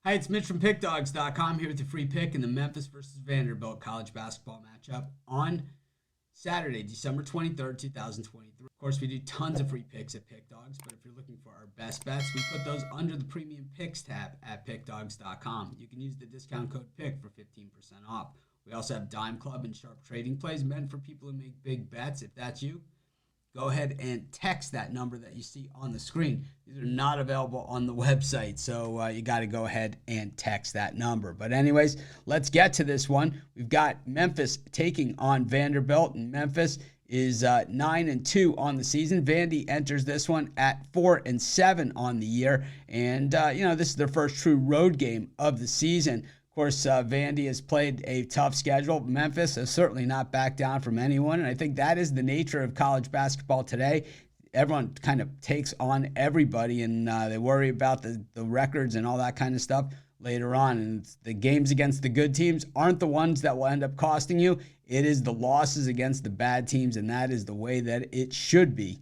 Hi, it's Mitch from Pickdawgz.com here with your free pick in the Memphis versus Vanderbilt college basketball matchup on Saturday, December 23rd, 2023. Of course, we do tons of free picks at Pickdawgz, but if you're looking for our best bets, we put those under the premium picks tab at Pickdawgz.com. You can use the discount code PICK for 15% off. We also have Dime Club and Sharp Trading Plays meant for people who make big bets. If that's you, go ahead and text that number that you see on the screen. These are not available on the website, so you got to go ahead and text that number. But anyways, let's get to this one. We've got Memphis taking on Vanderbilt, and Memphis is 9-2 on the season. Vandy enters this one at 4-7 on the year, and this is their first true road game of the season. Of course, Vandy has played a tough schedule. Memphis has certainly not backed down from anyone, and I think that is the nature of college basketball today. Everyone kind of takes on everybody, and they worry about the records and all that kind of stuff later on. And the games against the good teams aren't the ones that will end up costing you. It is the losses against the bad teams, and that is the way that it should be.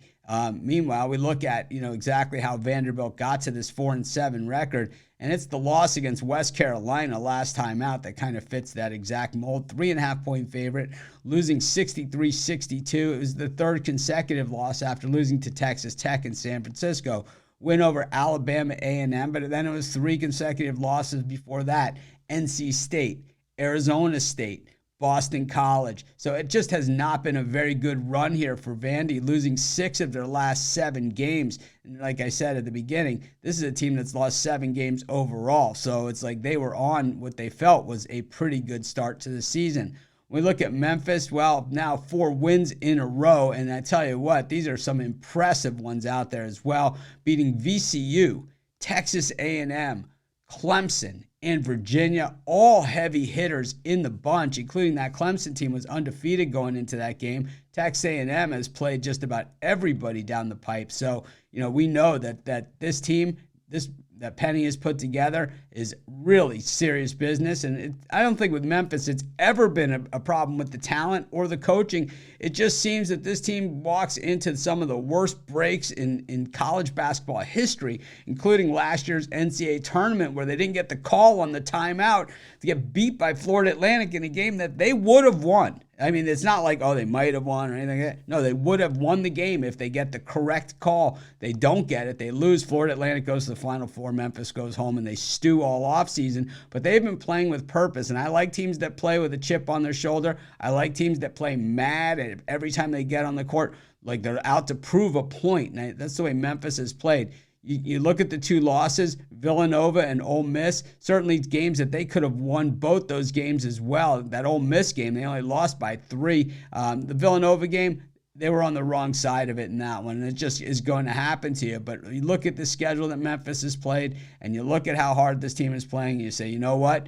Meanwhile, we look at exactly how Vanderbilt got to this 4-7 record, and it's the loss against West Carolina last time out that kind of fits that exact mold. 3.5-point favorite, losing 63-62. It was the third consecutive loss after losing to Texas Tech in San Francisco. Win over Alabama A&M, but then it was 3 consecutive losses before that. NC State, Arizona State, Boston College. So it just has not been a very good run here for Vandy, losing 6 of their last 7 games. And like I said at the beginning, this is a team that's lost 7 games overall. So it's like they were on what they felt was a pretty good start to the season. We look at Memphis, well, now 4 wins in a row, and I tell you what, these are some impressive ones out there as well, beating VCU, Texas A&M, Clemson, and Virginia, all heavy hitters in the bunch, including that Clemson team was undefeated going into that game. Texas A&M has played just about everybody down the pipe. So, we know that this team, that Penny has put together is really serious business. And I don't think with Memphis it's ever been a problem with the talent or the coaching. It just seems that this team walks into some of the worst breaks in college basketball history, including last year's NCAA tournament where they didn't get the call on the timeout to get beat by Florida Atlantic in a game that they would have won. I mean, it's not like, they might have won or anything like that. No, they would have won the game if they get the correct call. They don't get it. They lose. Florida Atlantic goes to the Final Four. Memphis goes home, and they stew all offseason. But they've been playing with purpose, and I like teams that play with a chip on their shoulder. I like teams that play mad and every time they get on the court, like they're out to prove a point. And that's the way Memphis has played. You look at the 2 losses, Villanova and Ole Miss, certainly games that they could have won both those games as well. That Ole Miss game, they only lost by 3. The Villanova game, they were on the wrong side of it in that one, and it just is going to happen to you. But you look at the schedule that Memphis has played, and you look at how hard this team is playing, and you say, you know what?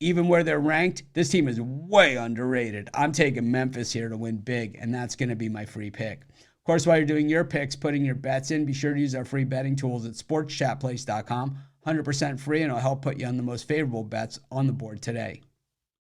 Even where they're ranked, this team is way underrated. I'm taking Memphis here to win big, and that's going to be my free pick. Of course, while you're doing your picks, putting your bets in, be sure to use our free betting tools at sportschatplace.com. 100% free, and it'll help put you on the most favorable bets on the board today.